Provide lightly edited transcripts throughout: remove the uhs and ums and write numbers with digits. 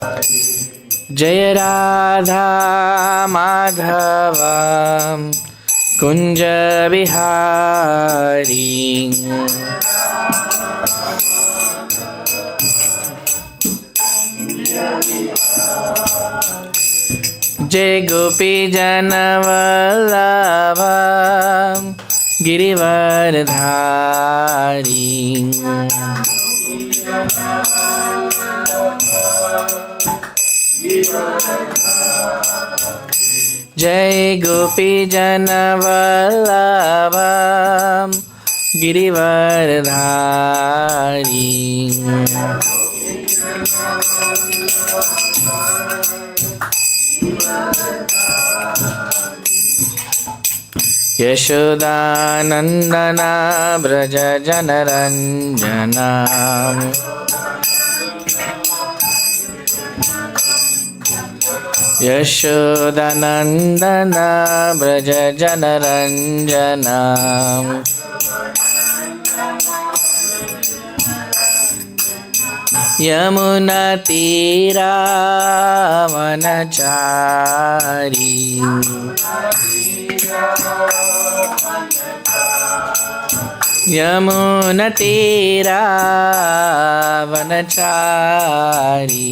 Jaya Radha Madhava Kunja Bihari Jai Gopi Jana Vallabha Girivardhari Jai Gopi Jana Vallabha Girivardhari Yashodanandana Braja Janaranjana Yashodanandana Braja Janaranjana Yamuna Tira Vanachari Yamuna Tira Vanachari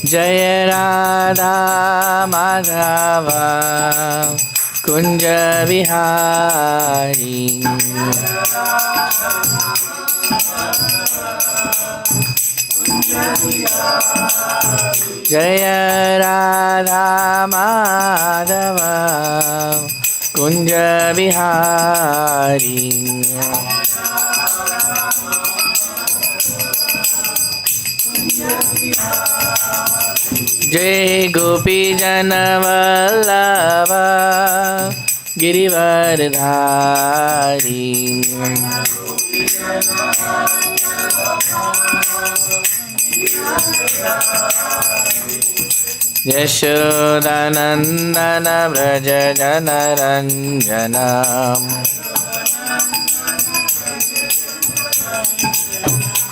Jaya Radha Madhava Kunja Vihari Jaya Radha Madhava Kunja Vihari Jai Gopi Jana Vallabha Girivardhari Yashodanandana Braja Janaranjana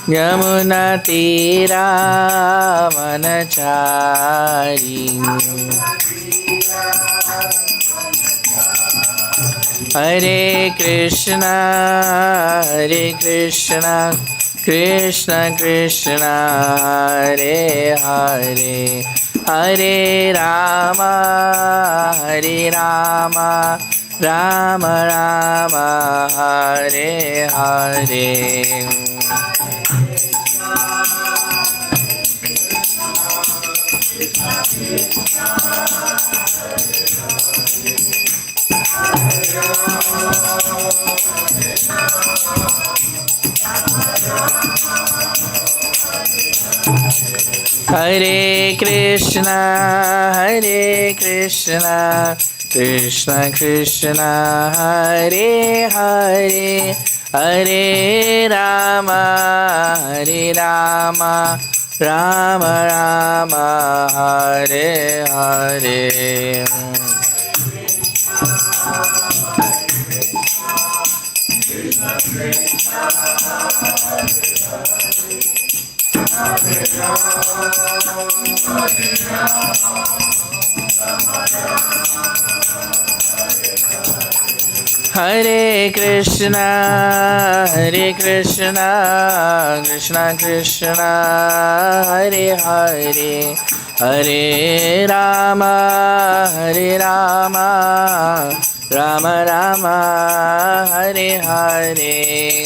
Yamuna Tira Vanachari Hare Krishna Krishna Krishna Hare Hare Hare Rama Rama Rama Hare Hare Hare Krishna Krishna Krishna Hare Hare Hare Rama Rama Rama Hare Hare Hare Krishna Krishna Krishna Hare Hare Hare Rama Rama Rama Hare Hare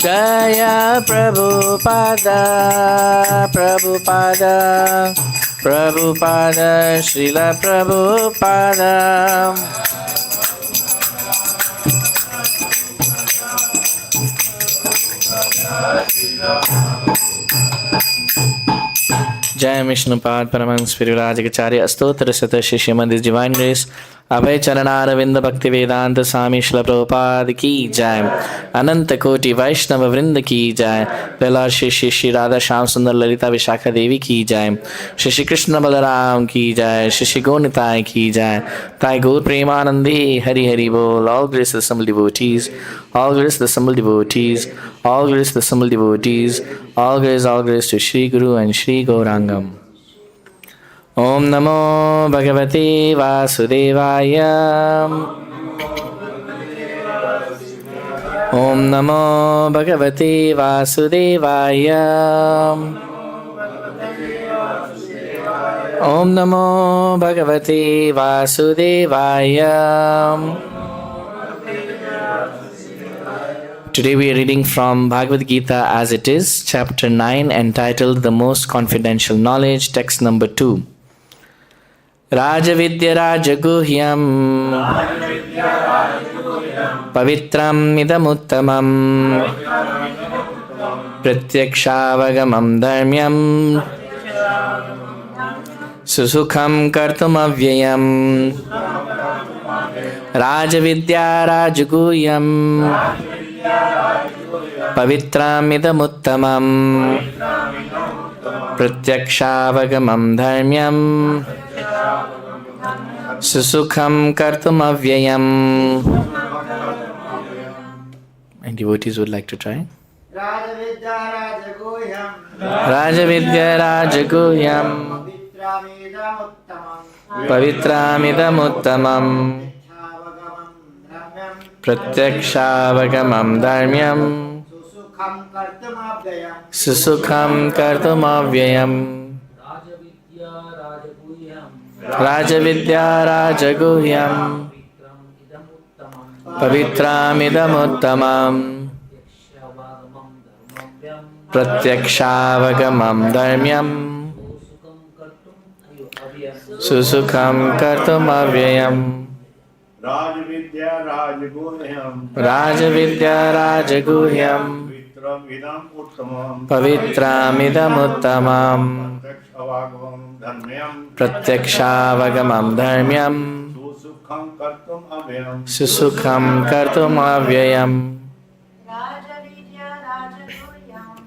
Jaya Prabhupada Srila Prabhupada Jai Vishnupad Paramahansa Spiritual Rāja-guhyaṁ Stotra Sata Shri Srimad His Divine Grace Abhay Charanaravinda Bhakti Vedanta Swami Śrīla Prabhupada ki jai. Ananta Koti Vaishnava Vrinda ki jai. Lord Shri Radha Shyam Sundar Lalita Vishakha Devi ki jai. Shri Krishna Balaram ki jai. Shri Gonitai ki jai. Thai Gaur Premanandi Hari Hari Bol. All grace the assembled devotees. All grace the assembled devotees. All grace the assembled devotees. All grace to Shri Guru and Shri Gaurangam. Om Namo Bhagavate Vāsadevāya. Om Namo Bhagavate Vāsadevāya. Om Namo Bhagavate Vāsadevāya. Today we are reading from Bhagavad-gītā as it is, chapter 9, entitled The Most Confidential Knowledge, text number 2. Raja-vidyā rāja-guhyaṁ pavitram idam uttamam pratyakṣāvagamaṁ dharmyam su-sukham kartum avyayam rāja-vidyā rāja-guhyaṁ pavitram idam uttamam pratyakṣāvagamaṁ dharmyam su-sukham kartum avyayam. And devotees would like to try. Raja-vidyā rāja-guhyaṁ pavitram idam uttamam pratyakṣāvagamaṁ dharmyam su-sukham kartum avyayam. Raja-vidyā rāja-guhyaṁ pavitram idam uttamam pratyakṣāvagamaṁ dharmyam su-sukham kartum avyayam. Raja-vidyā rāja-guhyaṁ Raja-vidyā rāja-guhyaṁ pavitram idam uttamam pratyakṣāvagamaṁ dharmyam su-sukham kartum avyayam.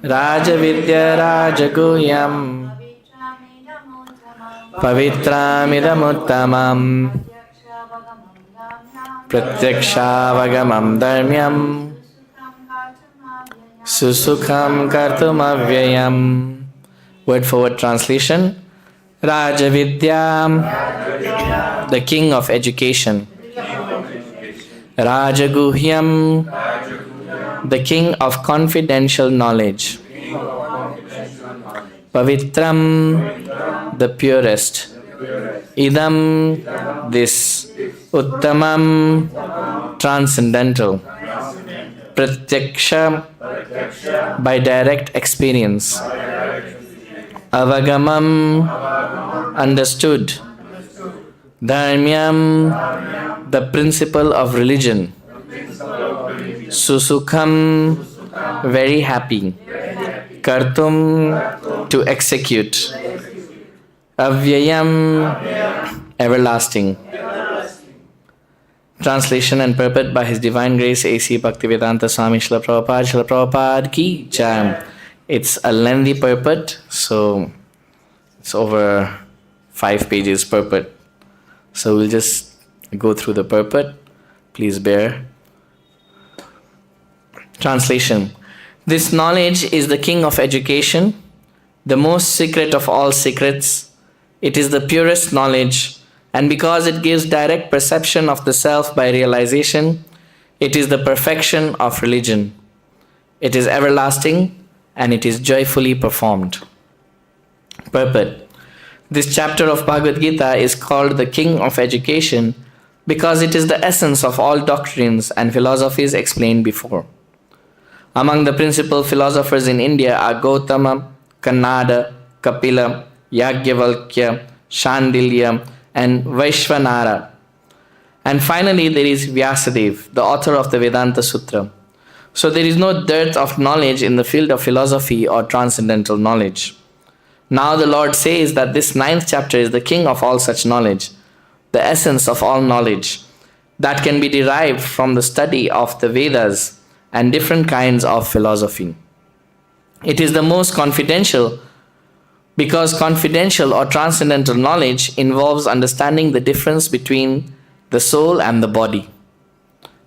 Raja-vidyā rāja-guhyaṁ pavitram idam uttamam pratyakṣāvagamaṁ dharmyam su-sukham kartum avyayam. Word for word translation. Raja-vidyā, the king of education. Rāja-guhyam, the king of confidential knowledge. Pavitram, the purest. Idam, this. Uttamam, transcendental. Pratyakṣa, by direct experience. Avagamam, understood. Dharmyam, the principle of religion. Su-sukham, very happy. Kartum, to execute. Avyayam, everlasting. Translation and purport by His Divine Grace A.C. Bhaktivedanta Swami Śrīla Prabhupada ki jai. It's a lengthy purport, so it's over 5 pages purport. So we'll just go through the purport. Please bear. Translation. This knowledge is the king of education, the most secret of all secrets. It is the purest knowledge, and because it gives direct perception of the self by realization, it is the perfection of religion. It is everlasting, and it is joyfully performed. Purport. This chapter of Bhagavad-gītā is called the King of Education because it is the essence of all doctrines and philosophies explained before. Among the principal philosophers in India are Gautama, Kaṇāda, Kapila, Yājñavalkya, Śāṇḍilya and Vaiśvānara. And finally there is Vyāsadeva, the author of the Vedānta-sūtra. So there is no dearth of knowledge in the field of philosophy or transcendental knowledge. Now the Lord says that this 9th chapter is the king of all such knowledge. the essence of all knowledge that can be derived from the study of the Vedas and different kinds of philosophy. It is the most confidential because confidential or transcendental knowledge involves understanding the difference between the soul and the body.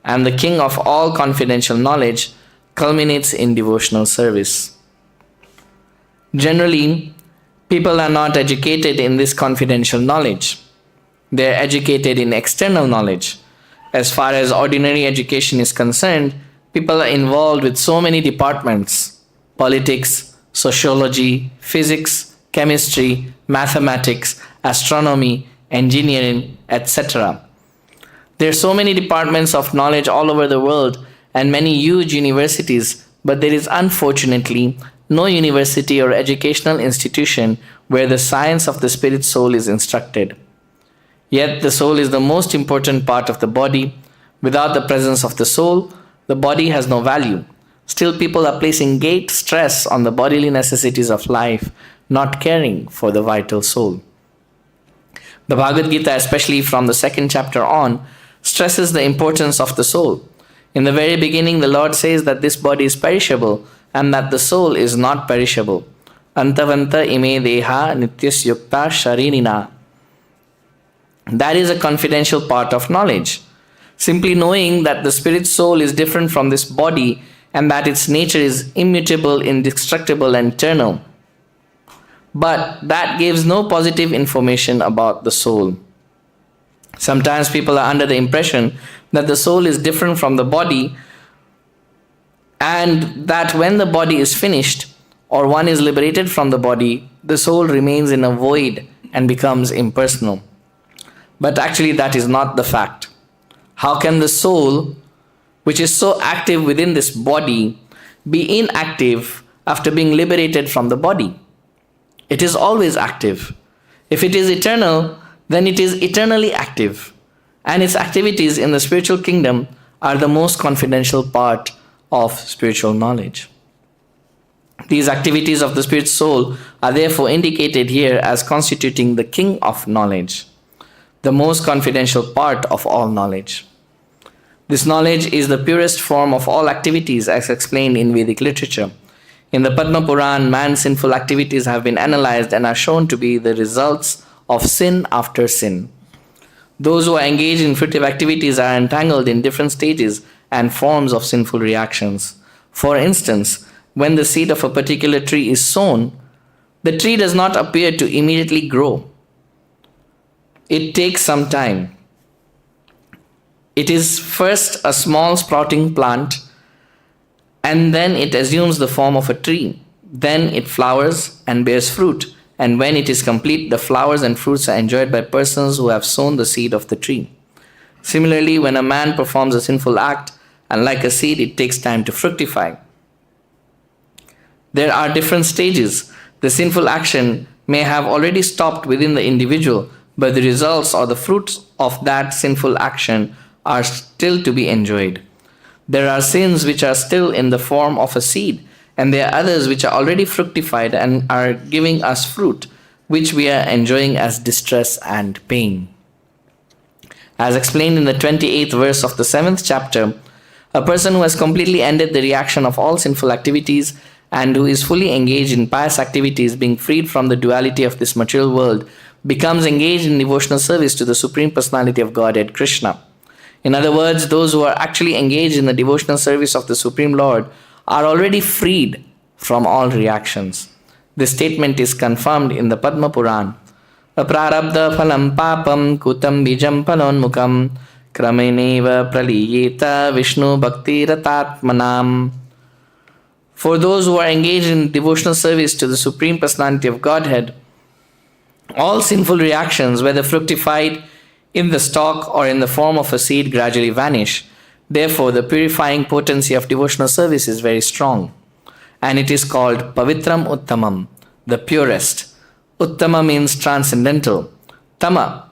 And the king of all confidential knowledge culminates in devotional service. Generally, people are not educated in this confidential knowledge. They are educated in external knowledge. As far as ordinary education is concerned, people are involved with so many departments: politics, sociology, physics, chemistry, mathematics, astronomy, engineering, etc. There are so many departments of knowledge all over the world and many huge universities, but there is unfortunately no university or educational institution where the science of the spirit soul is instructed. Yet the soul is the most important part of the body. Without the presence of the soul, the body has no value. Still, people are placing great stress on the bodily necessities of life, not caring for the vital soul. The Bhagavad-gītā, especially from the 2nd chapter on, stresses the importance of the soul. In the very beginning, the Lord says that this body is perishable and that the soul is not perishable. Antavanta ime deha nityas yukta sharirina. That is a confidential part of knowledge. Simply knowing that the spirit soul is different from this body and that its nature is immutable, indestructible and eternal. But that gives no positive information about the soul. Sometimes people are under the impression that the soul is different from the body and that when the body is finished or one is liberated from the body, the soul remains in a void and becomes impersonal. But actually that is not the fact. How can the soul, which is so active within this body, be inactive after being liberated from the body? It is always active. If it is eternal, then it is eternally active, and its activities in the spiritual kingdom are the most confidential part of spiritual knowledge. These activities of the spirit soul are therefore indicated here as constituting the king of knowledge, the most confidential part of all knowledge. This knowledge is the purest form of all activities as explained in Vedic literature. In the Padma Puran, man's sinful activities have been analyzed and are shown to be the results of sin after sin. Those who are engaged in fruitive activities are entangled in different stages and forms of sinful reactions. For instance, when the seed of a particular tree is sown, the tree does not appear to immediately grow. It takes some time. It is first a small sprouting plant, and then it assumes the form of a tree. Then it flowers and bears fruit. And when it is complete, the flowers and fruits are enjoyed by persons who have sown the seed of the tree. Similarly, when a man performs a sinful act, and like a seed, it takes time to fructify. There are different stages. The sinful action may have already stopped within the individual, but the results or the fruits of that sinful action are still to be enjoyed. There are sins which are still in the form of a seed, and there are others which are already fructified and are giving us fruit, which we are enjoying as distress and pain. As explained in the 28th verse of the 7th chapter, a person who has completely ended the reaction of all sinful activities and who is fully engaged in pious activities, being freed from the duality of this material world, becomes engaged in devotional service to the Supreme Personality of Godhead, Krishna. In other words, those who are actually engaged in the devotional service of the Supreme Lord are already freed from all reactions. This statement is confirmed in the Padma Puran. Aprarabdha phalam papam kutam bijam palonmukam krameneva praliyeta vishnu bhakti ratatmanam. For those who are engaged in devotional service to the Supreme Personality of Godhead, all sinful reactions, whether fructified in the stalk or in the form of a seed, gradually vanish. Therefore, the purifying potency of devotional service is very strong, and it is called pavitram uttamam, the purest. Uttama means transcendental. Tama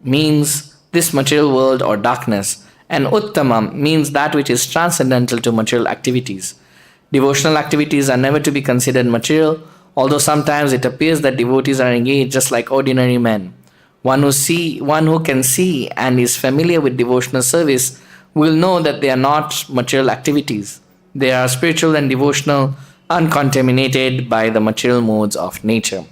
means this material world or darkness, and uttamam means that which is transcendental to material activities. Devotional activities are never to be considered material, although sometimes it appears that devotees are engaged just like ordinary men. One who can see and is familiar with devotional service will know that they are not material activities. They are spiritual and devotional, uncontaminated by the material modes of nature.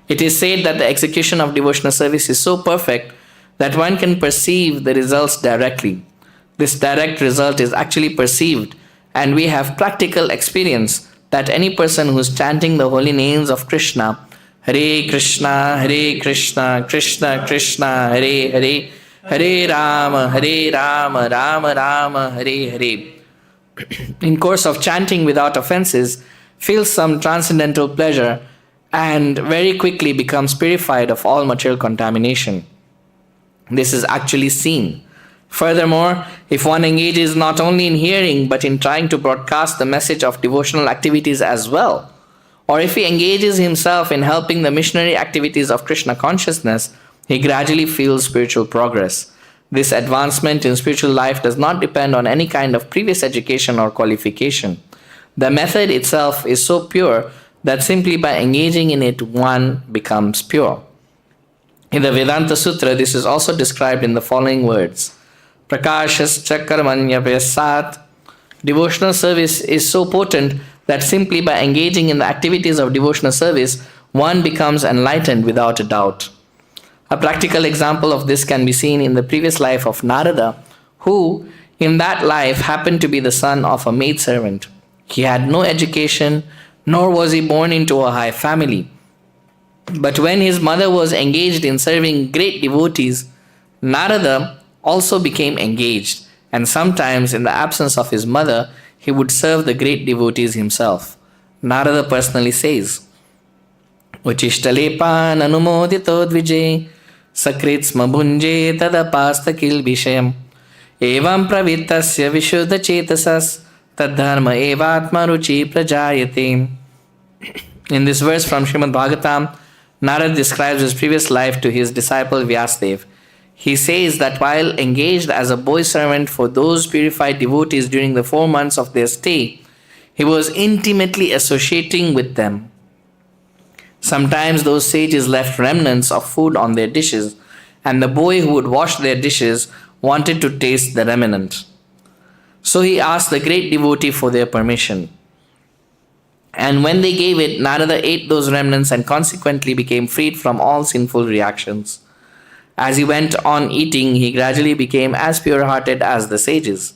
It is said that the execution of devotional service is so perfect that one can perceive the results directly. This direct result is actually perceived, and we have practical experience that any person who is chanting the holy names of Krishna, Hare Krishna, Krishna Krishna, Hare Hare, Hare Rama, Rama Rama, Hare Hare, in course of chanting without offenses, feels some transcendental pleasure and very quickly becomes purified of all material contamination. This is actually seen. Furthermore, if one engages not only in hearing but in trying to broadcast the message of devotional activities as well, or if he engages himself in helping the missionary activities of Krishna consciousness, he gradually feels spiritual progress. This advancement in spiritual life does not depend on any kind of previous education or qualification. The method itself is so pure that simply by engaging in it, one becomes pure. In the Vedānta-sūtra, this is also described in the following words. Prakāṣascha karmaṇya vyasāt. Devotional service is so potent that simply by engaging in the activities of devotional service, one becomes enlightened without a doubt. A practical example of this can be seen in the previous life of Kaṇāda, who, in that life, happened to be the son of a maidservant. He had no education, nor was he born into a high family. But when his mother was engaged in serving great devotees, Kaṇāda also became engaged, and sometimes in the absence of his mother, he would serve the great devotees himself. Kaṇāda personally says, Uchishtalepan anumodito dvije sakritsma bhunje tadapastakil vishayam evam pravittasya vishuddha chetasas tadharma evatma ruchi prajayate. In this verse from Srimad Bhagavatam, Narad describes his previous life to his disciple Vyāsadeva. He says that while engaged as a boy servant for those purified devotees during the 4 months of their stay, he was intimately associating with them. Sometimes those sages left remnants of food on their dishes, and the boy who would wash their dishes wanted to taste the remnant. So he asked the great devotee for their permission. And when they gave it, Narada ate those remnants and consequently became freed from all sinful reactions. As he went on eating, he gradually became as pure-hearted as the sages.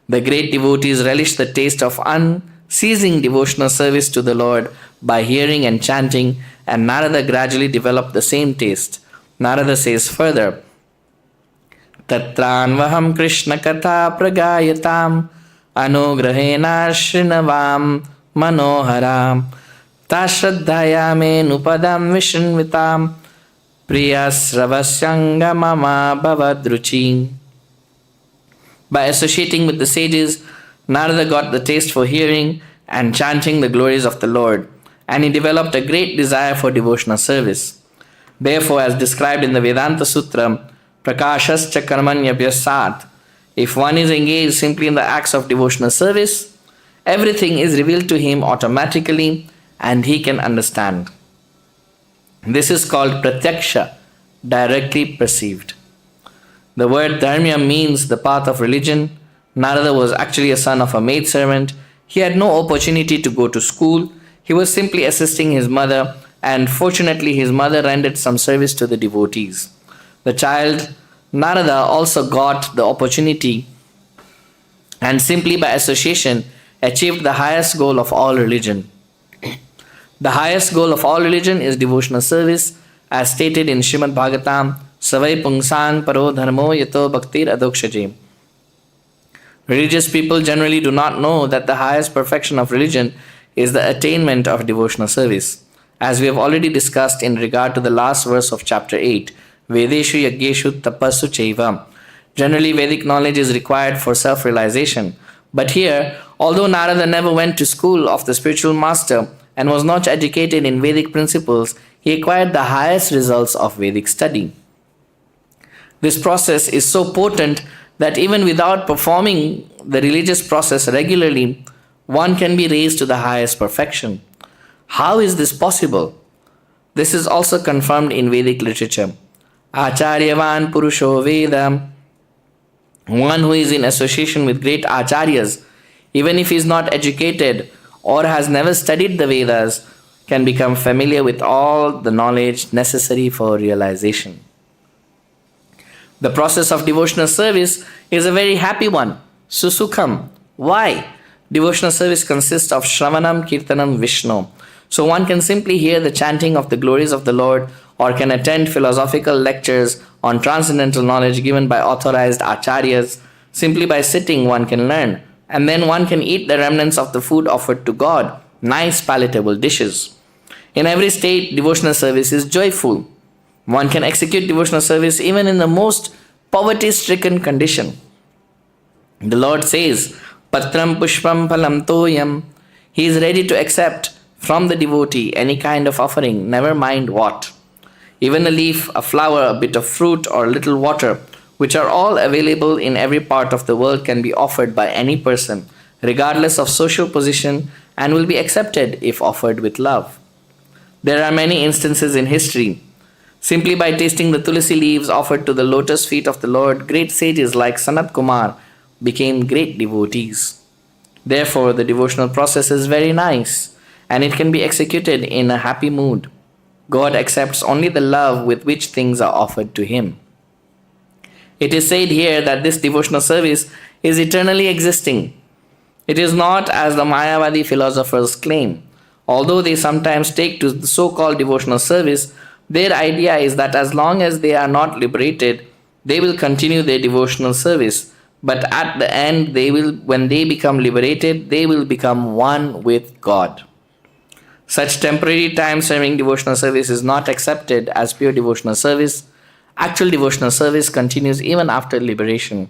The great devotees relished the taste of unceasing devotional service to the Lord by hearing and chanting, and Narada gradually developed the same taste. Narada says further, Tatranvaham Krishna Katha Pragayatam Anugrahena Shrinavam Manoharam Tashraddhayame Nupadam Vishnvitam Priyasravasyangamama Bhavadruchi. By associating with the sages, Narada got the taste for hearing and chanting the glories of the Lord, and he developed a great desire for devotional service. Therefore, as described in the Vedānta-sūtra, Prakāṣascha karmaṇya vyasāt, if one is engaged simply in the acts of devotional service, everything is revealed to him automatically and he can understand. This is called pratyakṣa, directly perceived. The word dharmyam means the path of religion. Narada was actually a son of a maidservant. He had no opportunity to go to school. He was simply assisting his mother, and fortunately his mother rendered some service to the devotees. The child Narada also got the opportunity and simply by association achieved the highest goal of all religion. The highest goal of all religion is devotional service, as stated in Srimad Bhagavatam, Savai Pungsang Paro Dharmo Yato Bhaktir Adokshaje. Religious people generally do not know that the highest perfection of religion is the attainment of devotional service. As we have already discussed in regard to the last verse of chapter 8, Vedeshu Yaggeshu Tapassu Chaiva. Generally, Vedic knowledge is required for self-realization. But here, although Narada never went to school of the spiritual master and was not educated in Vedic principles, he acquired the highest results of Vedic study. This process is so potent that even without performing the religious process regularly, one can be raised to the highest perfection. How is this possible? This is also confirmed in Vedic literature. Acharyavan Purusho Veda. One who is in association with great acharyas, even if he is not educated or has never studied the Vedas, can become familiar with all the knowledge necessary for realization. The process of devotional service is a very happy one. Su-sukham. Why? Devotional service consists of Shravanam, Kirtanam, Vishnu. So one can simply hear the chanting of the glories of the Lord, or can attend philosophical lectures on transcendental knowledge given by authorized acharyas. Simply by sitting one can learn, and then one can eat the remnants of the food offered to God, nice palatable dishes. In every state, devotional service is joyful. One can execute devotional service even in the most poverty-stricken condition. The Lord says, Patram pushpam phalam toyam. He is ready to accept from the devotee any kind of offering, never mind what. Even a leaf, a flower, a bit of fruit, or a little water, which are all available in every part of the world, can be offered by any person, regardless of social position, and will be accepted if offered with love. There are many instances in history. Simply by tasting the tulsi leaves offered to the lotus feet of the Lord, great sages like Sanat Kumar became great devotees. Therefore, the devotional process is very nice, and it can be executed in a happy mood. God accepts only the love with which things are offered to Him. It is said here that this devotional service is eternally existing. It is not as the Mayavadi philosophers claim. Although they sometimes take to the so-called devotional service, their idea is that as long as they are not liberated, they will continue their devotional service. But at the end, when they become liberated, they will become one with God. Such temporary time-serving devotional service is not accepted as pure devotional service. Actual devotional service continues even after liberation.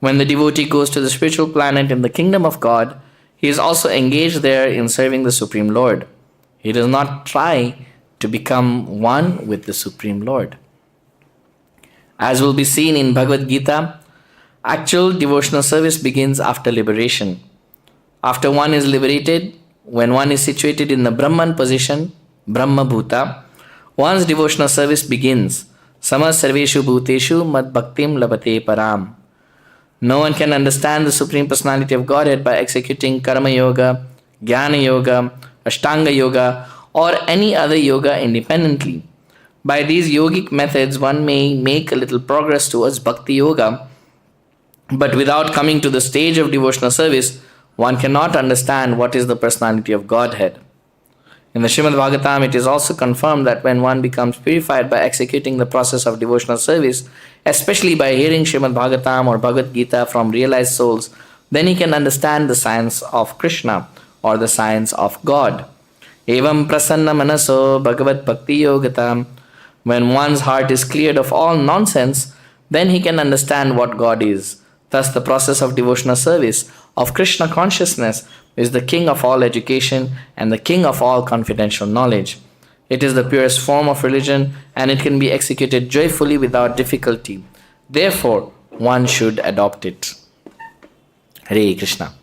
When the devotee goes to the spiritual planet in the kingdom of God, he is also engaged there in serving the Supreme Lord. He does not try to become one with the Supreme Lord. As will be seen in Bhagavad-gītā, actual devotional service begins after liberation. After one is liberated, when one is situated in the Brahman position, Brahma Bhuta, one's devotional service begins. Sama sarveshu bhuteshu mad bhaktim labate param. No one can understand the Supreme Personality of Godhead by executing Karma Yoga, Jnana Yoga, Ashtanga Yoga, or any other yoga independently. By these yogic methods, one may make a little progress towards Bhakti Yoga, but without coming to the stage of devotional service, one cannot understand what is the personality of Godhead. In the Srimad Bhagavatam, it is also confirmed that when one becomes purified by executing the process of devotional service, especially by hearing Srimad Bhagavatam or Bhagavad-gītā from realized souls, then he can understand the science of Krishna or the science of God. Evam prasanna manaso bhagavat bhakti yogatam. When one's heart is cleared of all nonsense, then he can understand what God is. Thus, the process of devotional service of Krishna consciousness is the king of all education and the king of all confidential knowledge. It is the purest form of religion, and it can be executed joyfully without difficulty. Therefore, one should adopt it. Hare Krishna.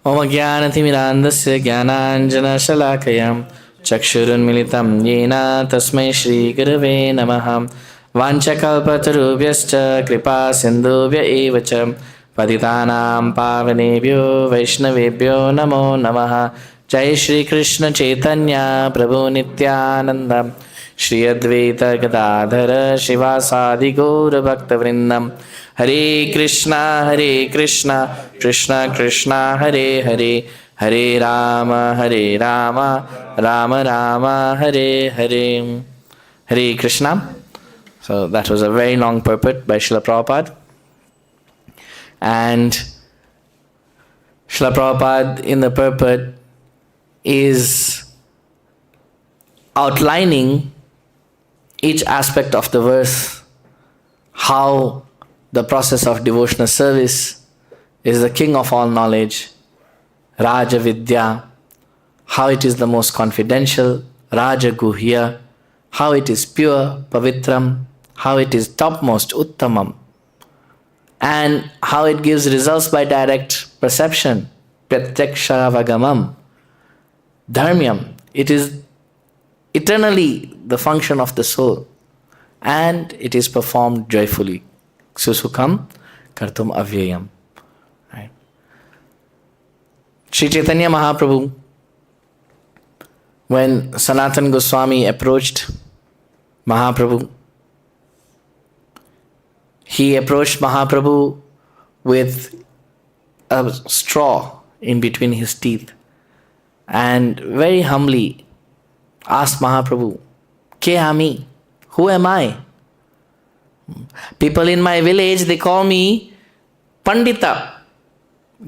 Om Jnanatimidandasya Jnananjana Shalakayam Chakshurunmilitam Yena Tasmai Shri Gurave Namaha Vanchakalpatarubhyascha Kripa Sindhubhya Evacha Patitanam Pavanebhyo Vaishnavebhyo Namo Namaha Jai Shri Krishna Chaitanya Prabhu Nityananda Shri Advaita Gadadhara Shivasadi Gaura Bhakta Vrindam Hare Krishna Krishna Krishna Hare Hare Hare Rama Rama Rama Hare Hare. Hare Krishna. So that was a very long purport by Srila Prabhupada. And Srila Prabhupada in the purport is outlining each aspect of the verse, how the process of devotional service is the king of all knowledge, rāja-vidyā, how it is the most confidential, rāja-guhyaṁ, how it is pure, pavitram, how it is topmost, uttamam, and how it gives results by direct perception, pratyakṣāvagamaṁ, dharmyam. It is eternally the function of the soul. And it is performed joyfully. Su-sukhaṁ, kartum avyayam. Right? Sri Chaitanya Mahaprabhu, when Sanatana Goswami approached Mahaprabhu, he approached Mahaprabhu with a straw in between his teeth and very humbly asked Mahaprabhu, Ke ami? Who am I? People in my village, they call me Pandita,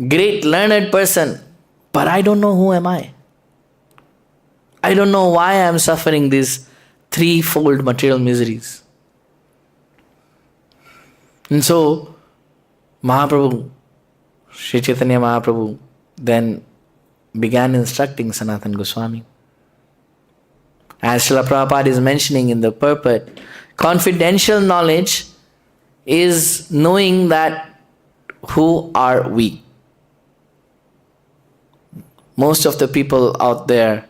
great learned person, but I don't know who am I. I don't know why I am suffering these threefold material miseries. And so, Mahaprabhu, Sri Chaitanya Mahaprabhu, then began instructing Sanatana Goswami. As Srila Prabhupada is mentioning in the purport, confidential knowledge is knowing that who are we. Most of the people out there,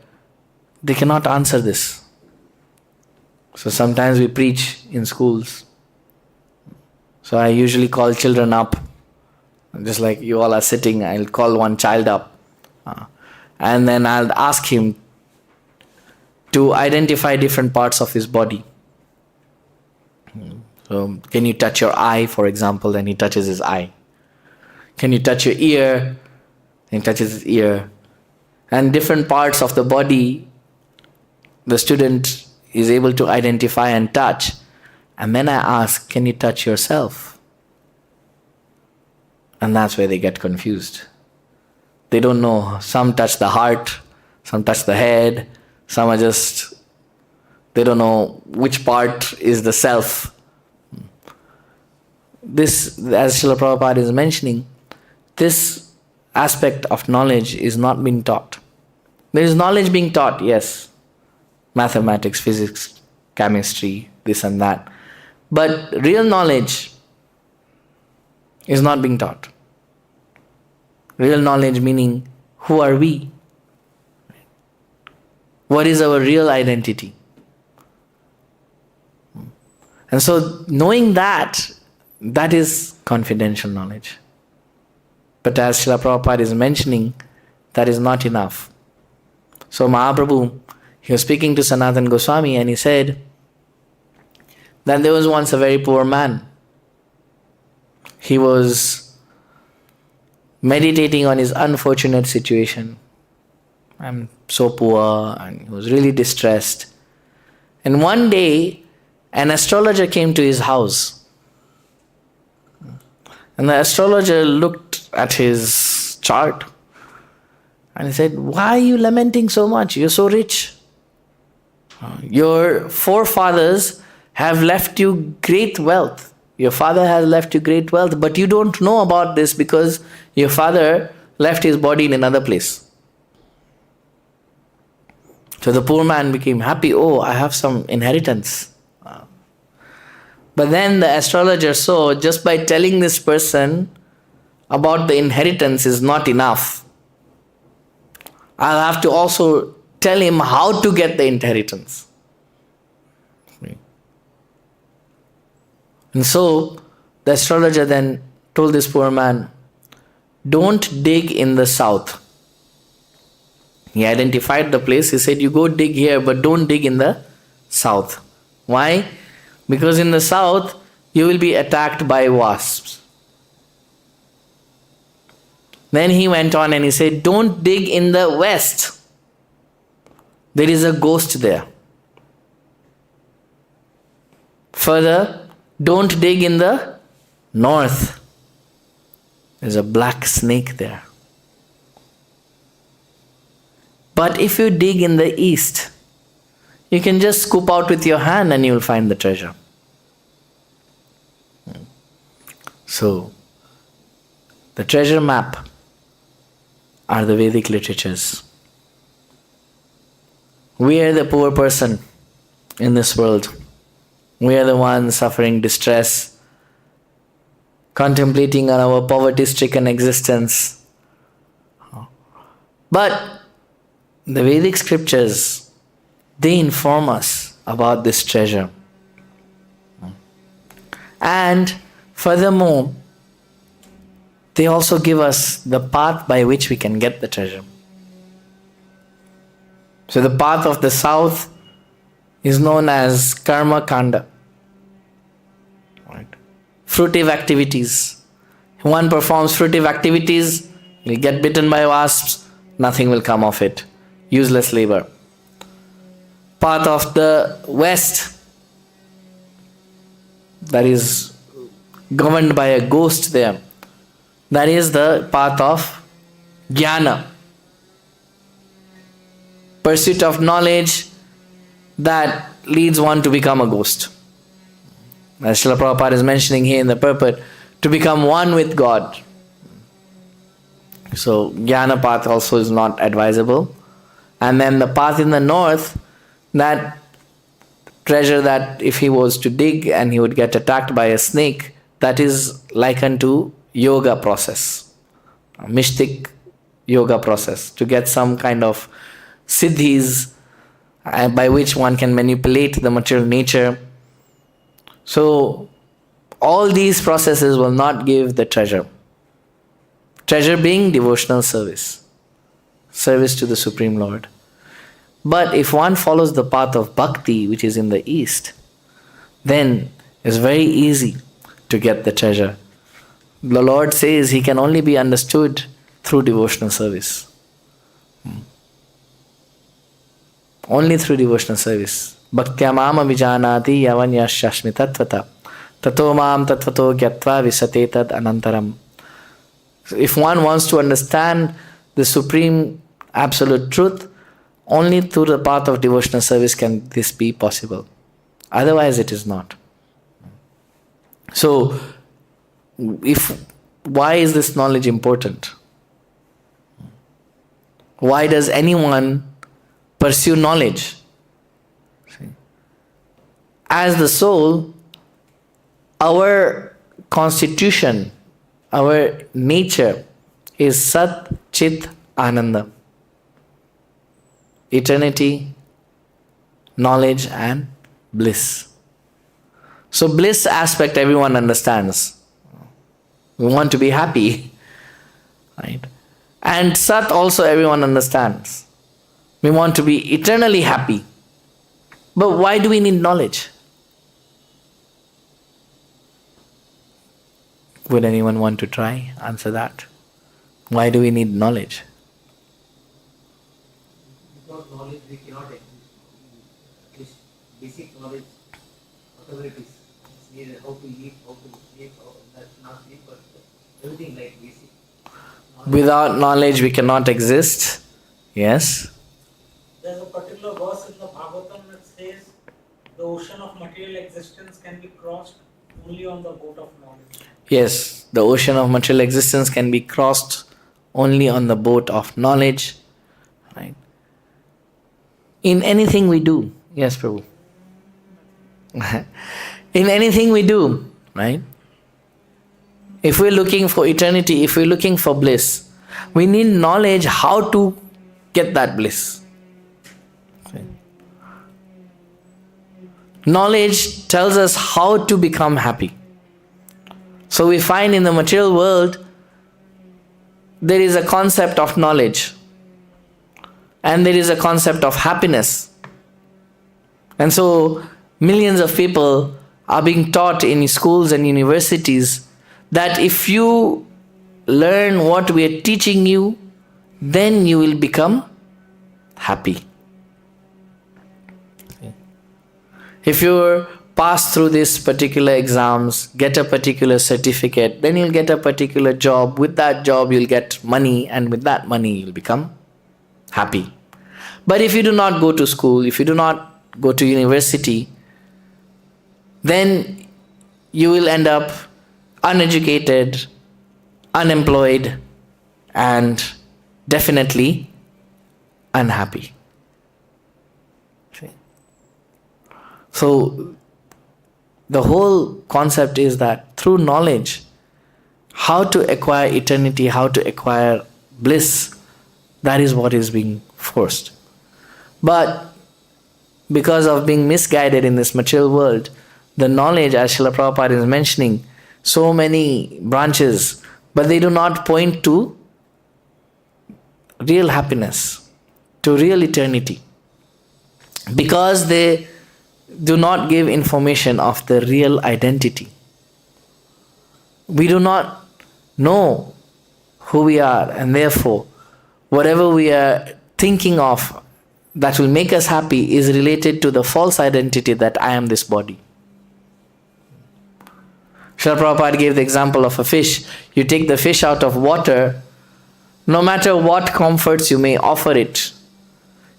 they cannot answer this. So sometimes we preach in schools. So I usually call children up. Just like you all are sitting, I'll call one child up. And then I'll ask him to identify different parts of his body. So, can you touch your eye, for example? Then he touches his eye. Can you touch your ear? Then he touches his ear. And different parts of the body, the student is able to identify and touch. And then I ask, can you touch yourself? And that's where they get confused. They don't know. Some touch the heart, some touch the head, some are just, they don't know which part is the self. This, as Srila Prabhupada is mentioning, this aspect of knowledge is not being taught. There is knowledge being taught, yes. Mathematics, physics, chemistry, this and that. But real knowledge is not being taught. Real knowledge meaning, who are we? What is our real identity? And so knowing that, that is confidential knowledge. But as Srila Prabhupada is mentioning, that is not enough. So Mahaprabhu, he was speaking to Sanatana Goswami and he said that there was once a very poor man. He was meditating on his unfortunate situation. I'm so poor, and he was really distressed. And one day, an astrologer came to his house. And the astrologer looked at his chart and he said, why are you lamenting so much? You're so rich. Your forefathers have left you great wealth. Your father has left you great wealth, but you don't know about this because your father left his body in another place. So the poor man became happy. Oh, I have some inheritance. But then the astrologer saw, just by telling this person about the inheritance is not enough. I'll have to also tell him how to get the inheritance. And so the astrologer then told this poor man, don't dig in the south. He identified the place. He said, you go dig here, but don't dig in the south. Why? Because in the south, you will be attacked by wasps. Then he went on and he said, don't dig in the west. There is a ghost there. Further, don't dig in the north. There's a black snake there. But if you dig in the east, you can just scoop out with your hand and you will find the treasure. So, the treasure map are the Vedic literatures. We are the poor person in this world. We are the ones suffering distress, contemplating on our poverty-stricken existence. But the Vedic scriptures, they inform us about this treasure. And furthermore, they also give us the path by which we can get the treasure. So the path of the south is known as karma kanda. Right? Fruitive activities. If one performs fruitive activities, he'll get bitten by wasps, nothing will come of it. Useless labor. Path of the west, that is governed by a ghost there. That is the path of jnana. Pursuit of knowledge that leads one to become a ghost. As Srila Prabhupada is mentioning here in the purport, to become one with God. So jnana path also is not advisable. And then the path in the north, that treasure that if he was to dig and he would get attacked by a snake, that is likened to yoga process, a mystic yoga process, to get some kind of siddhis by which one can manipulate the material nature. So all these processes will not give the treasure. Treasure being devotional service, service to the Supreme Lord. But if one follows the path of bhakti, which is in the east, then it's very easy to get the treasure. The Lord says he can only be understood through devotional service. Only through devotional service. Bhaktya mam avijanati yavanyashashmi tatvata tato mam tatvato gyatva visate tad anantaram. If one wants to understand the supreme absolute truth, only through the path of devotional service can this be possible. Otherwise it is not. So, why is this knowledge important? Why does anyone pursue knowledge? As the soul, our constitution, our nature is Sat Chit Ananda. Eternity, knowledge and bliss. So bliss aspect everyone understands. We want to be happy. Right? And Sat also everyone understands. We want to be eternally happy. But why do we need knowledge? Would anyone want to try? Answer that. Why do we need knowledge? Without knowledge we cannot exist. At least basic knowledge, whatever it is, it's needed. How to eat, how to sleep, that's not sleep, but everything like basic. Without knowledge we cannot exist. Yes. There's a particular verse in the Bhagavatam that says the ocean of material existence can be crossed only on the boat of knowledge. Yes, the ocean of material existence can be crossed only on the boat of knowledge. Right? In anything we do. Yes, Prabhu. In anything we do, right? If we're looking for eternity, if we're looking for bliss, we need knowledge how to get that bliss. Okay. Knowledge tells us how to become happy. So we find in the material world, there is a concept of knowledge. And there is a concept of happiness. And so millions of people are being taught in schools and universities that if you learn what we are teaching you, then you will become happy. If you pass through these particular exams, get a particular certificate, then you'll get a particular job. With that job, you'll get money, and with that money, you'll become happy. But if you do not go to school, if you do not go to university, then you will end up uneducated, unemployed, and definitely unhappy. So the whole concept is that through knowledge, how to acquire eternity, how to acquire bliss, that is what is being forced. But because of being misguided in this material world, the knowledge, as Srila Prabhupada is mentioning, so many branches, but they do not point to real happiness, to real eternity, because they do not give information of the real identity. We do not know who we are, and therefore whatever we are thinking of that will make us happy is related to the false identity that I am this body. Srila Prabhupada gave the example of a fish. You take the fish out of water, no matter what comforts you may offer it,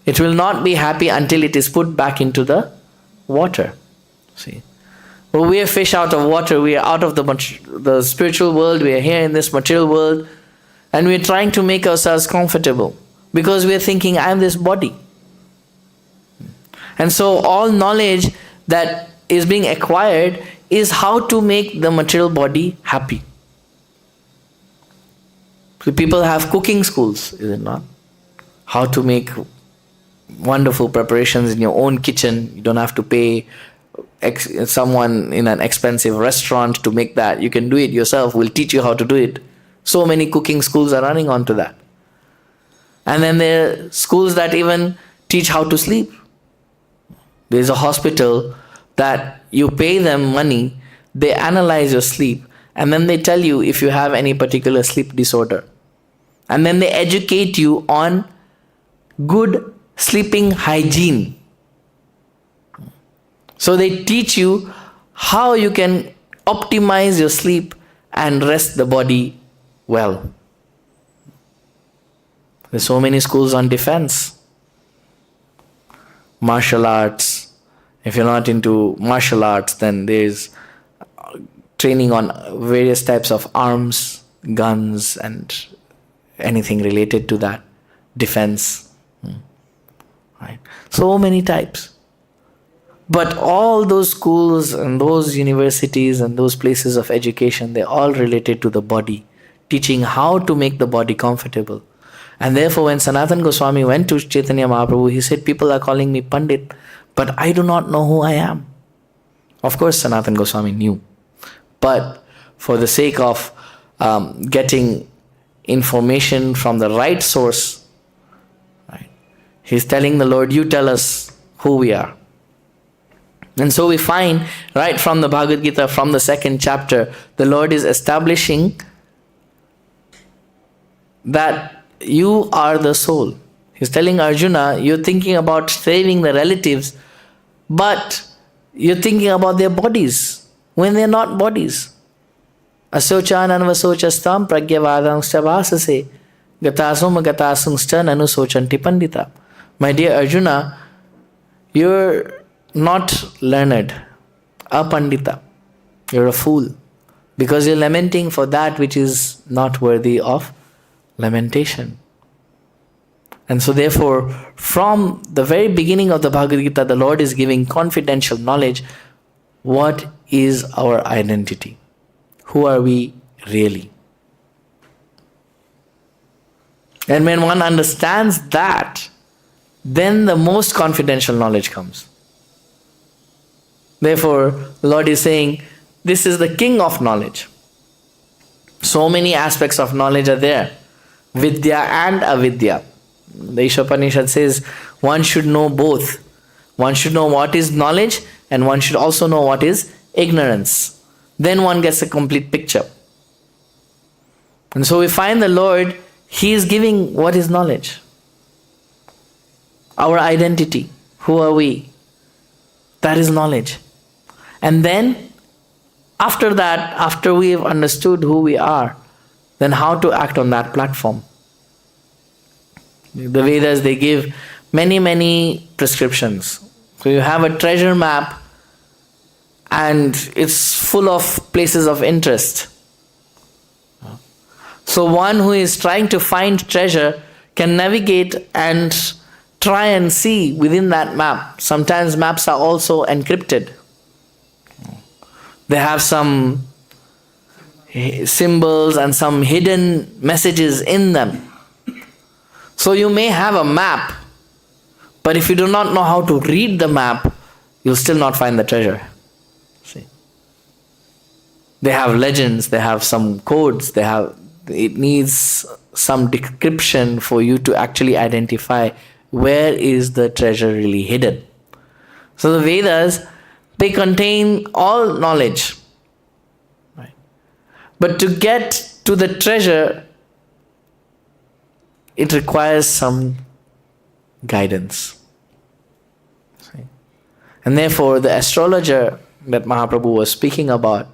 it will not be happy until it is put back into the water. See, well, we are fish out of water, we are out of the spiritual world, we are here in this material world, and we are trying to make ourselves comfortable because we are thinking, I am this body. And so all knowledge that is being acquired is how to make the material body happy. So people have cooking schools, is it not? How to make wonderful preparations in your own kitchen. You don't have to pay someone in an expensive restaurant to make that. You can do it yourself. We'll teach you how to do it. So many cooking schools are running onto that. And then there are schools that even teach how to sleep. There's a hospital that you pay them money, they analyze your sleep, and then they tell you if you have any particular sleep disorder. And then they educate you on good sleeping hygiene. So they teach you how you can optimize your sleep and rest the body well. There's so many schools on defense, martial arts. If you're not into martial arts, then there's training on various types of arms, guns, and anything related to that. Defense. Right? So many types. But all those schools and those universities and those places of education, they're all related to the body, teaching how to make the body comfortable. And therefore, when Sanatana Goswami went to Chaitanya Mahaprabhu, he said, people are calling me Pandit, but I do not know who I am. Of course, Sanatana Goswami knew. But for the sake of getting information from the right source, right, he's telling the Lord, you tell us who we are. And so we find right from the Bhagavad-gītā, from the 2nd chapter, the Lord is establishing that you are the soul. He's telling Arjuna, you're thinking about saving the relatives, but you're thinking about their bodies when they're not bodies. Asochan anvasochastam pragyavadangscha vasase gatasum gatasungscha nanusochanti pandita. My dear Arjuna, you're not learned, apandita. You're a fool because you're lamenting for that which is not worthy of lamentation. And so therefore, from the very beginning of the Bhagavad-gītā, the Lord is giving confidential knowledge. What is our identity? Who are we really? And when one understands that, then the most confidential knowledge comes. Therefore, the Lord is saying, this is the king of knowledge. So many aspects of knowledge are there. Vidya and avidya. The Ishopanishad says one should know both. One should know what is knowledge and one should also know what is ignorance. Then one gets a complete picture. And so we find the Lord, He is giving what is knowledge. Our identity. Who are we? That is knowledge. And then after that, after we have understood who we are, then how to act on that platform. The Vedas, they give many prescriptions. So you have a treasure map and it's full of places of interest. So one who is trying to find treasure can navigate and try and see within that map. Sometimes maps are also encrypted. They have some symbols and some hidden messages in them. So you may have a map, But if you do not know how to read the map, you'll still not find the treasure. See? They have legends, they have some codes, it needs some description for you to actually identify where is the treasure really hidden. So the Vedas, they contain all knowledge. Right? But to get to the treasure, it requires some guidance. See? And therefore, the astrologer that Mahaprabhu was speaking about,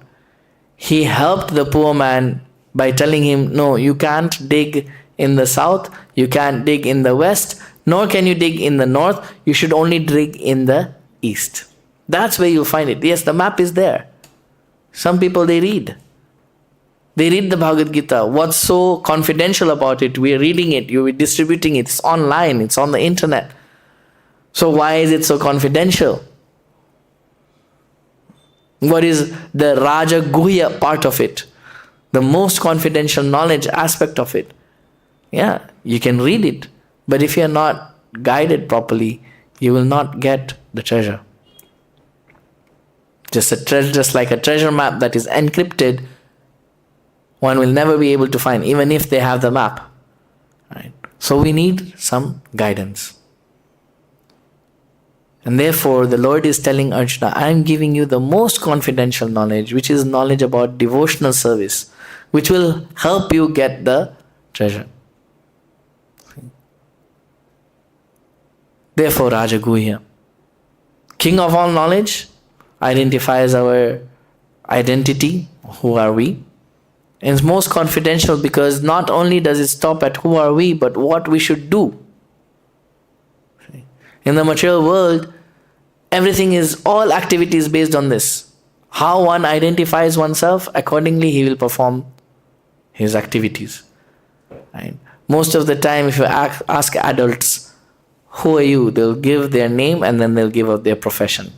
he helped the poor man by telling him, no, you can't dig in the south, you can't dig in the west, nor can you dig in the north, you should only dig in the east. That's where you'll find it. Yes, the map is there. Some people, they read. They read the Bhagavad-gītā. What's so confidential about it? We're reading it, you're distributing it, it's online, it's on the internet. So why is it so confidential? What is the rāja-guhyaṁ part of it? The most confidential knowledge aspect of it. Yeah, you can read it, but if you're not guided properly, you will not get the treasure. Just like a treasure map that is encrypted, one will never be able to find, even if they have the map. Right? So we need some guidance. And therefore, the Lord is telling Arjuna, I am giving you the most confidential knowledge, which is knowledge about devotional service, which will help you get the treasure. Therefore, rāja-guhyam, king of all knowledge, identifies our identity, who are we. And it's most confidential because not only does it stop at who are we, but what we should do. In the material world, everything is, all activities based on this. How one identifies oneself, accordingly he will perform his activities. Right? Most of the time, if you ask adults, who are you? They'll give their name and then they'll give out their profession.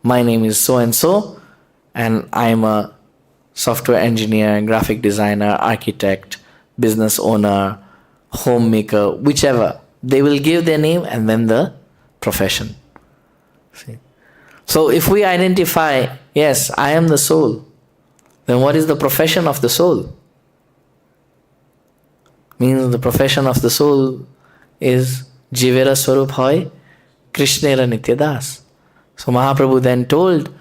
My name is so-and-so, and I am a software engineer, graphic designer, architect, business owner, homemaker, whichever. They will give their name and then the profession. See? So if we identify, yes, I am the soul, then what is the profession of the soul? Means the profession of the soul is Jivera Swarup Hoy, Krishnera Nityadas. So Mahaprabhu then told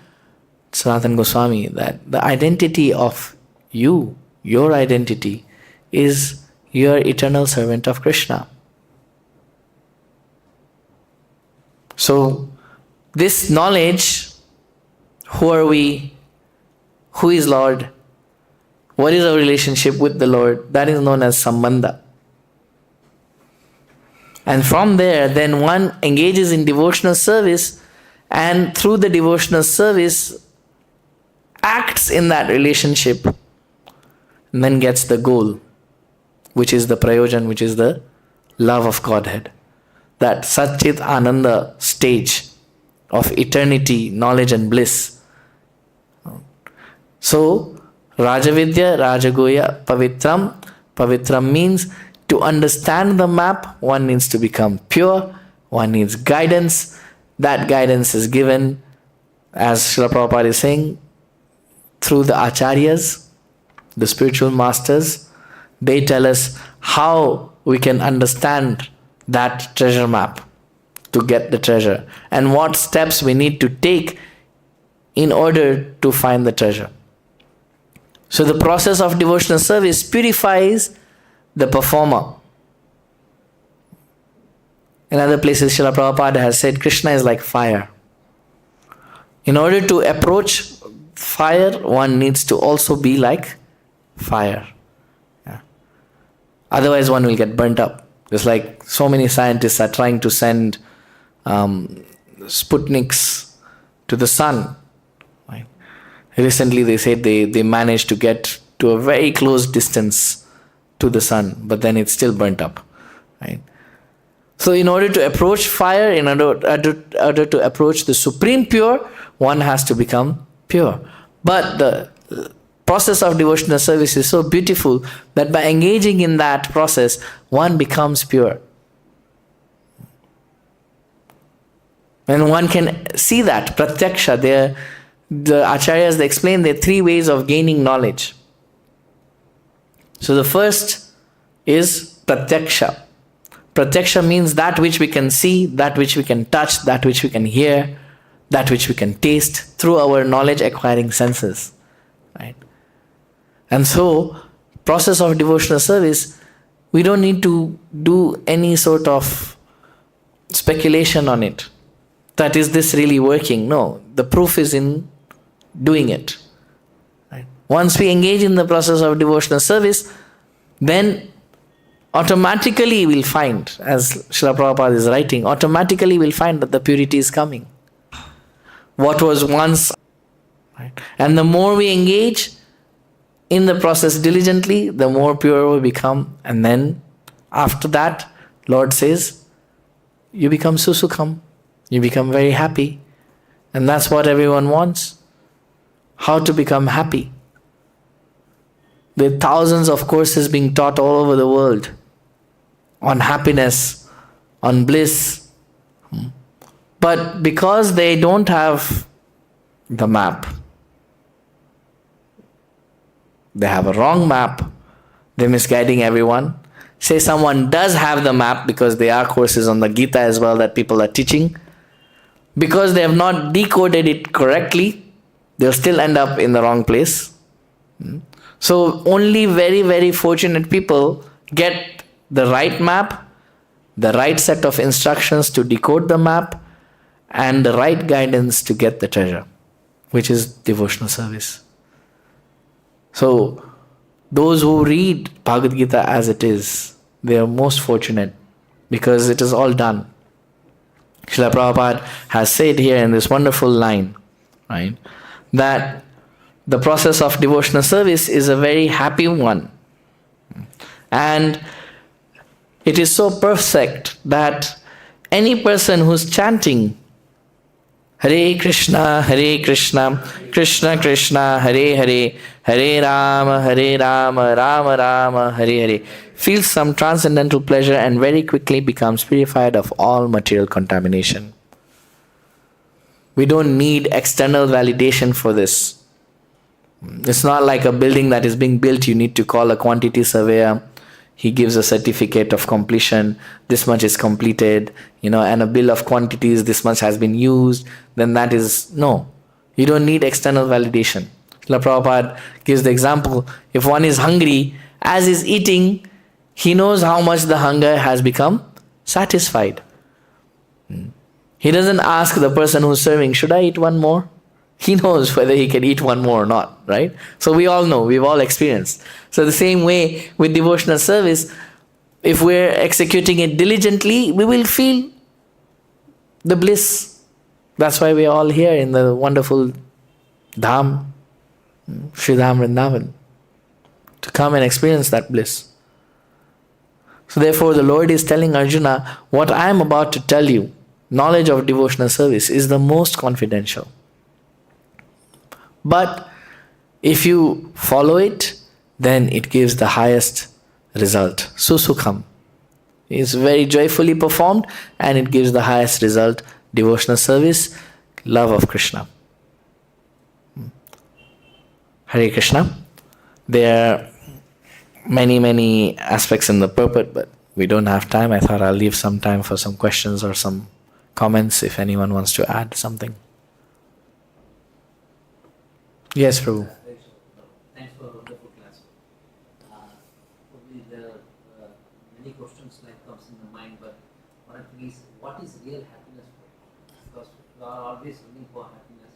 Sanatana Goswami that the identity of you, your identity, is your eternal servant of Krishna. So this knowledge, who are we, who is Lord, what is our relationship with the Lord, that is known as sambandha. And from there, then one engages in devotional service, and through the devotional service acts in that relationship, and then gets the goal, which is the prayojan, which is the love of Godhead. That Satchit Ananda stage of eternity, knowledge and bliss. So, rāja-vidyā, rāja-guhyaṁ, pavitram. Pavitram means to understand the map, one needs to become pure, one needs guidance. That guidance is given, as Srila Prabhupada is saying, through the acharyas, the spiritual masters. They tell us how we can understand that treasure map to get the treasure, and what steps we need to take in order to find the treasure. So the process of devotional service purifies the performer. In other places, Srila Prabhupada has said Krishna is like fire. In order to approach fire, one needs to also be like fire. Yeah. Otherwise, one will get burnt up. Just like so many scientists are trying to send Sputniks to the sun. Right? Recently, they said they managed to get to a very close distance to the sun, but then it's still burnt up. Right? So in order to approach fire, in order to approach the supreme pure, one has to become pure. But the process of devotional service is so beautiful that by engaging in that process, one becomes pure. And one can see that, pratyakṣa. The acharyas, they explain there are 3 ways of gaining knowledge. So the first is pratyakṣa. Pratyakṣa means that which we can see, that which we can touch, that which we can hear, that which we can taste through our knowledge acquiring senses. Right? And so, process of devotional service, we don't need to do any sort of speculation on it. That is this really working? No, the proof is in doing it. Right? Once we engage in the process of devotional service, then automatically we'll find, as Srila Prabhupada is writing, automatically we'll find that the purity is coming. What was once, right? And the more we engage in the process diligently, the more pure we become. And then after that, Lord says, you become su-sukham. You become very happy. And that's what everyone wants. How to become happy. There are thousands of courses being taught all over the world on happiness, on bliss. But because they don't have the map, they have a wrong map, they're misguiding everyone. Say someone does have the map, because there are courses on the Gita as well that people are teaching. Because they have not decoded it correctly, they'll still end up in the wrong place. So only very, very fortunate people get the right map, the right set of instructions to decode the map, and the right guidance to get the treasure, which is devotional service. So those who read Bhagavad-gītā as it is, they are most fortunate, because it is all done. Srila Prabhupada has said here in this wonderful line, right, that the process of devotional service is a very happy one. And it is so perfect that any person who's chanting Hare Krishna, Krishna Krishna, Hare Hare, Hare Rama, Rama Rama, Hare Hare, feels some transcendental pleasure and very quickly becomes purified of all material contamination. We don't need external validation for this. It's not like a building that is being built, you need to call a quantity surveyor. He gives a certificate of completion, this much is completed, and a bill of quantities, this much has been used, then that is, no. You don't need external validation. Srila Prabhupada gives the example, if one is hungry, as he's eating, he knows how much the hunger has become satisfied. He doesn't ask the person who's serving, should I eat one more? He knows whether he can eat one more or not, right? So we all know, we've all experienced. So the same way with devotional service, if we're executing it diligently, we will feel the bliss. That's why we're all here in the wonderful Dham, Sridham Vrindavan, to come and experience that bliss. So therefore the Lord is telling Arjuna, what I am about to tell you, knowledge of devotional service, is the most confidential. But if you follow it, then it gives the highest result. Su-sukham is very joyfully performed and it gives the highest result. Devotional service, love of Krishna. Hare Krishna. There are many, many aspects in the purport, but we don't have time. I thought I'll leave some time for some questions or some comments if anyone wants to add something. Yes, Prabhu. Thanks for a wonderful class. Probably there are many questions that comes in the mind, but one thing is, what is real happiness for you? Because we are always looking for happiness.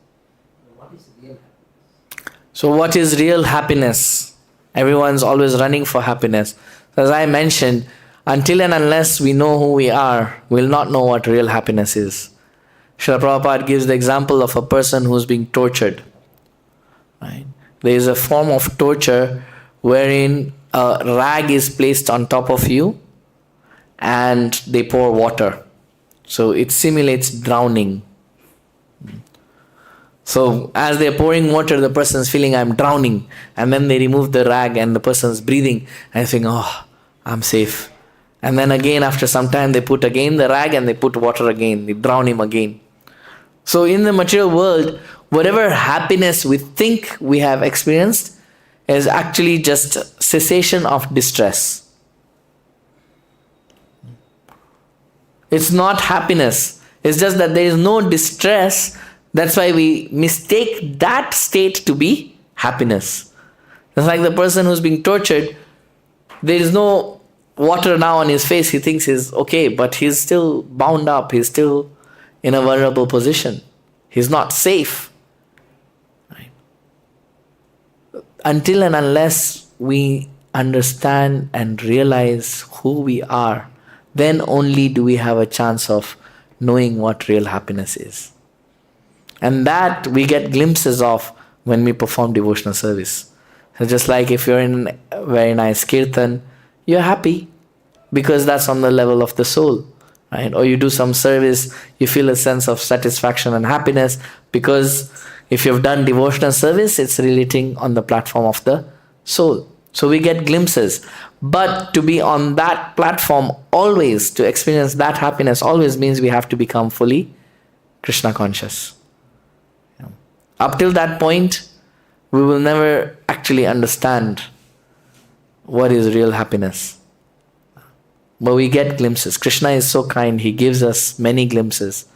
What is real happiness? So what is real happiness? Everyone's always running for happiness. As I mentioned, until and unless we know who we are, we'll not know what real happiness is. Srila Prabhupada gives the example of a person who's being tortured. Right? There is a form of torture wherein a rag is placed on top of you and they pour water. So it simulates drowning. So as they're pouring water, the person's feeling, I'm drowning. And then they remove the rag and the person's breathing and saying, oh, I'm safe. And then again, after some time, they put again the rag and they put water again. They drown him again. So in the material world, whatever happiness we think we have experienced is actually just cessation of distress. It's not happiness. It's just that there is no distress. That's why we mistake that state to be happiness. It's like the person who's being tortured. There is no water now on his face. He thinks he's okay, but he's still bound up. He's still in a vulnerable position. He's not safe. Right? Until and unless we understand and realize who we are, then only do we have a chance of knowing what real happiness is. And that we get glimpses of when we perform devotional service. So just like if you're in a very nice kirtan, you're happy because that's on the level of the soul. Right? Or you do some service, you feel a sense of satisfaction and happiness because if you've done devotional service, it's relating on the platform of the soul. So we get glimpses. But to be on that platform always, to experience that happiness always means we have to become fully Krishna conscious. Up till that point, we will never actually understand what is real happiness. But we get glimpses. Krishna is so kind, he gives us many glimpses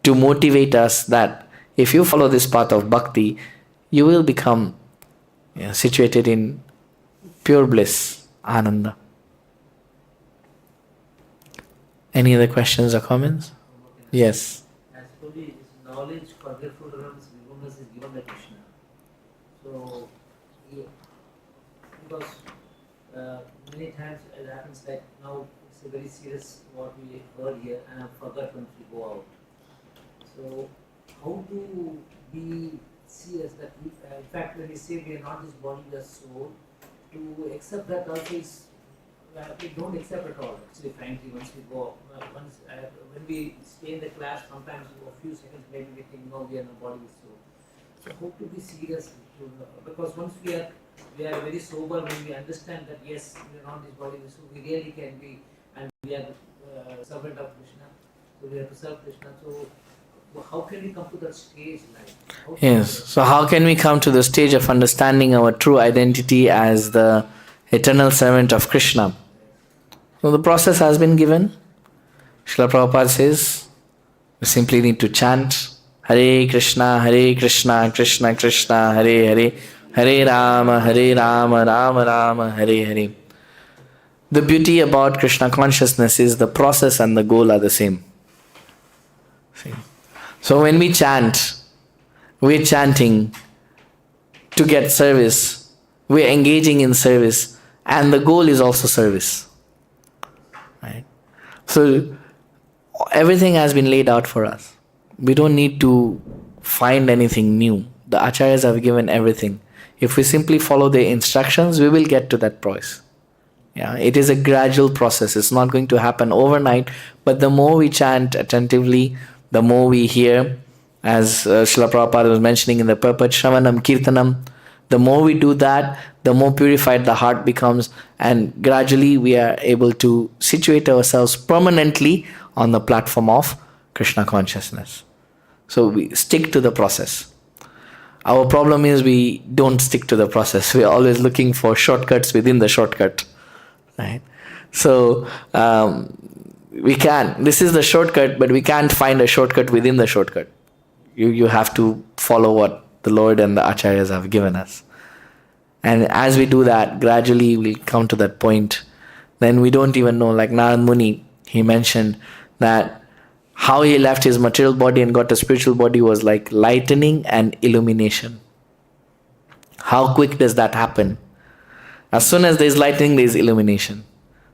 to motivate us that if you follow this path of bhakti, you will become situated in pure bliss, ananda. Any other questions or comments? Yes. As per the knowledge, forgetfulness, remembrance is given by Krishna. So, because many times it happens like now it's a very serious what we heard here and I've forgotten once we go out. So, how do we see as that? In fact, when we say we are not this body, the soul, to accept that also is we don't accept at all. Actually, frankly, once we go, when we stay in the class, sometimes for a few seconds maybe we think, no, we are not body, soul. So, how to be serious? Because once we are very sober when we understand that yes, we are not this body, so we really can be, and we are servant of Krishna, so we have to serve Krishna. So how can we come to that stage? Yes, so how can we come to the stage of understanding our true identity as the eternal servant of Krishna? So the process has been given. Srila Prabhupada says, we simply need to chant Hare Krishna, Krishna Krishna, Hare Hare, Hare Rama, Rama Rama, Hare Hare. The beauty about Krishna consciousness is the process and the goal are the same. See? So when we chant, we're chanting to get service, we're engaging in service, and the goal is also service. Right? So everything has been laid out for us. We don't need to find anything new. The acharyas have given everything. If we simply follow their instructions, we will get to that place. Yeah, it is a gradual process. It's not going to happen overnight. But the more we chant attentively, the more we hear, as Srila Prabhupada was mentioning in the Purport, Shravanam Kirtanam, the more we do that, the more purified the heart becomes, and gradually we are able to situate ourselves permanently on the platform of Krishna consciousness. So we stick to the process. Our problem is we don't stick to the process. We are always looking for shortcuts within the shortcut. Right? So we can. This is the shortcut, but we can't find a shortcut within the shortcut. You have to follow what the Lord and the acharyas have given us. And as we do that, gradually we'll come to that point. Then we don't even know, like Narad Muni, he mentioned that how he left his material body and got a spiritual body was like lightening and illumination. How quick does that happen? As soon as there is lightning, there is illumination.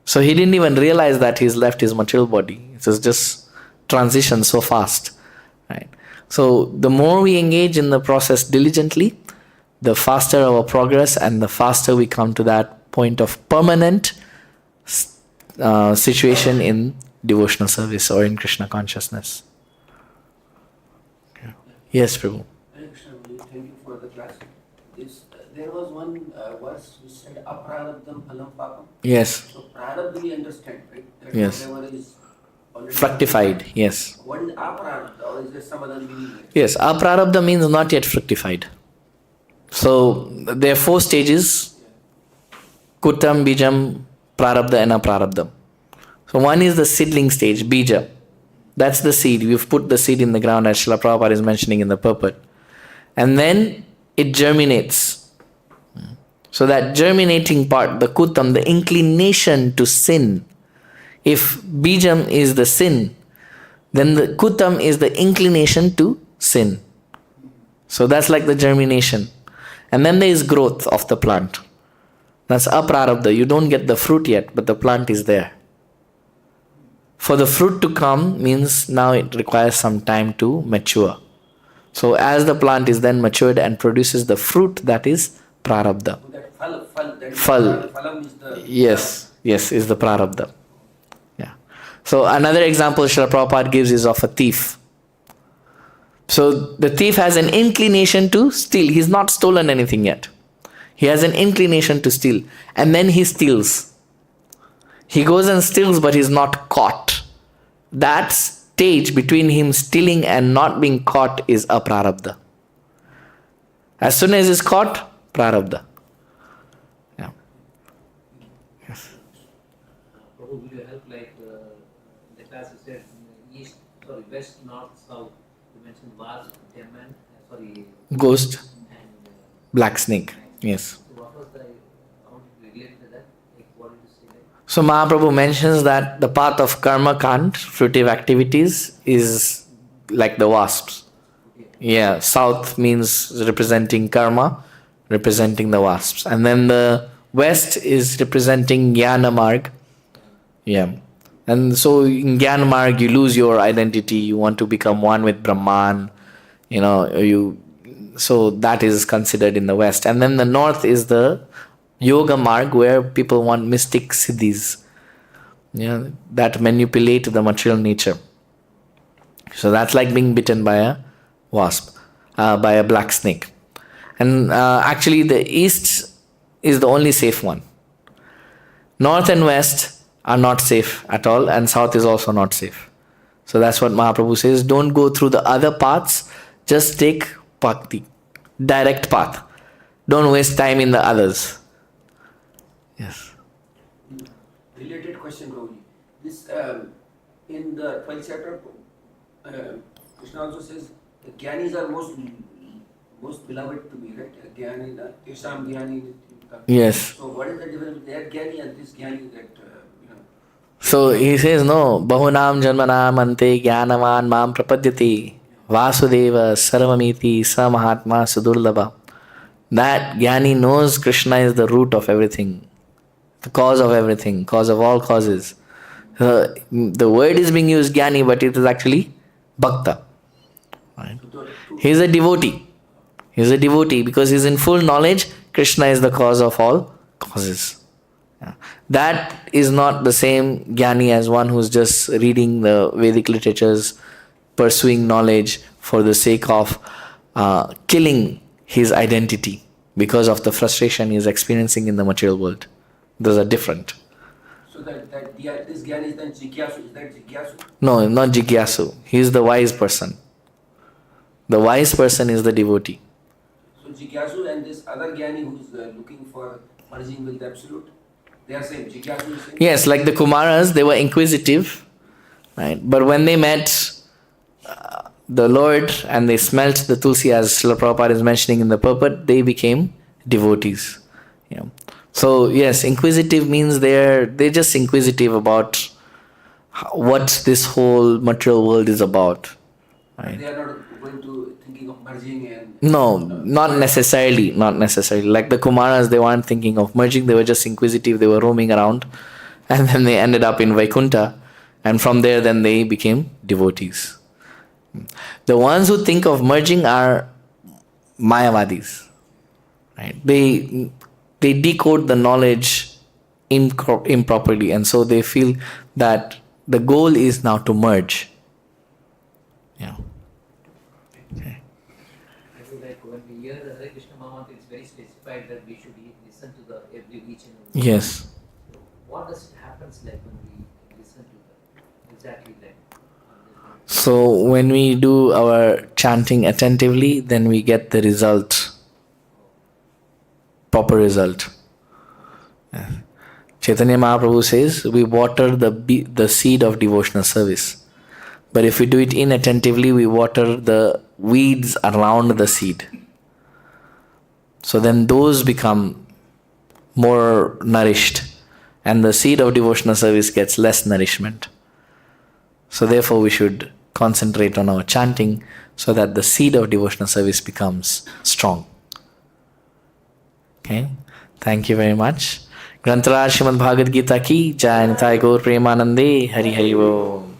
So he didn't even realize that he's left his material body. It was just transition so fast. Right? So the more we engage in the process diligently, the faster our progress and the faster we come to that point of permanent situation in devotional service or in Krishna consciousness. Okay. Yes, Prabhu. Hare Krishna, thank you for the class. There was one verse which said aprarabdham phalam papam. Yes. So prarabdha we understand, right? That Yes. whatever is already Fructified, yes. What is aprarabdha, or is there some other meaning? Yes, aprarabdha means not yet fructified. So there are 4 stages: kutam, bijam, prarabdha and aprarabdha. So one is the seedling stage, bija. That's the seed. We've put the seed in the ground, as Srila Prabhupada is mentioning in the purport. And then it germinates. So that germinating part, the kutam, the inclination to sin. If bijam is the sin, then the kutam is the inclination to sin. So that's like the germination. And then there is growth of the plant. That's aprarabdha. You don't get the fruit yet, but the plant is there. For the fruit to come means now it requires some time to mature. So as the plant is then matured and produces the fruit, that is prarabdha. So that phal, that is Phal. phalam is the Yes, is the prarabdha. Yeah. So another example Srila Prabhupada gives is of a thief. So the thief has an inclination to steal. He's not stolen anything yet. He has an inclination to steal. And then he steals. He goes and steals, but he's not caught. That stage between him stealing and not being caught is a prarabdha. As soon as he's caught, prarabdha. Yeah. Prabhu, will you help the class you said east, west, north, south. You mentioned vase, diamond, Ghost, and black snake. Yes. so what was the, how did you relate to that? Like what did you say there? So Mahaprabhu mentions that the path of karma kand, fruitive activities, is like the wasps. Yeah, south means representing karma, representing the wasps. And then the west is representing jnana marg. Yeah. And so in jnana marg you lose your identity, you want to become one with Brahman, so that is considered in the west. And then the north is the yoga marg, where people want mystic siddhis, that manipulate the material nature. So that's like being bitten by a wasp, by a black snake. And actually the east is the only safe one. North and west are not safe at all, and south is also not safe. So that's what Mahaprabhu says, don't go through the other paths, just take bhakti, direct path. Don't waste time in the others. Yes. related question, Prabhuji. This in the 12th chapter, Krishna also says the Gyanis are most beloved to me, right? Gyani, Tesham Gyani. Yes. So what is the difference between that Gyani and this Gyani that So he says, no, bahunam janmanam ante jnanavan mam prapadyati Vyāsadeva sarvamiti sa mahatma sudurlabha. That Jnani knows Krishna is the root of everything, the cause of everything, cause of all causes. The word is being used Jnani, but it is actually Bhakta. Right? He is a devotee. He is a devotee because he is in full knowledge. Krishna is the cause of all causes. Yeah. That is not the same Jnani as one who is just reading the Vedic literatures, pursuing knowledge for the sake of killing his identity because of the frustration he is experiencing in the material world. Those are different. So this Gyani is then Jigyasu. Is that Jigyasu? No, not Jigyasu. He is the wise person. The wise person is the devotee. So Jigyasu and this other Gyani who is looking for merging with the absolute, they are same. Jigyasu is same? Yes, like the Kumaras, they were inquisitive, right? But when they met the Lord and they smelt the Tulsi, as Srila Prabhupada is mentioning in the purport, they became devotees. Yeah. So yes, inquisitive means they're just inquisitive about what this whole material world is about. Right? They are not going to thinking of merging and... No, not necessarily. Not necessarily. Like the Kumaras, they weren't thinking of merging, they were just inquisitive, they were roaming around. And then they ended up in Vaikuntha. And from there then they became devotees. The ones who think of merging are Mayavadis. Right? They decode the knowledge improperly, and so they feel that the goal is now to merge. Yeah. Okay. I feel like when we hear the Hare Krishna Mahamantra, it's very specified that we should listen to the every each and every. Yes. What does it happens like when we listen to that? exactly like? So when we do our chanting attentively, then we get the result, proper result. Chaitanya Mahaprabhu says we water the seed of devotional service. But if we do it inattentively, we water the weeds around the seed. So then those become more nourished, and the seed of devotional service gets less nourishment. So therefore we should concentrate on our chanting so that the seed of devotional service becomes strong. Okay, thank you very much. Grantaraj Srimad Bhagavad-gītā ki Jai. Nitai Gaur Premanande. Hari Hari Bol.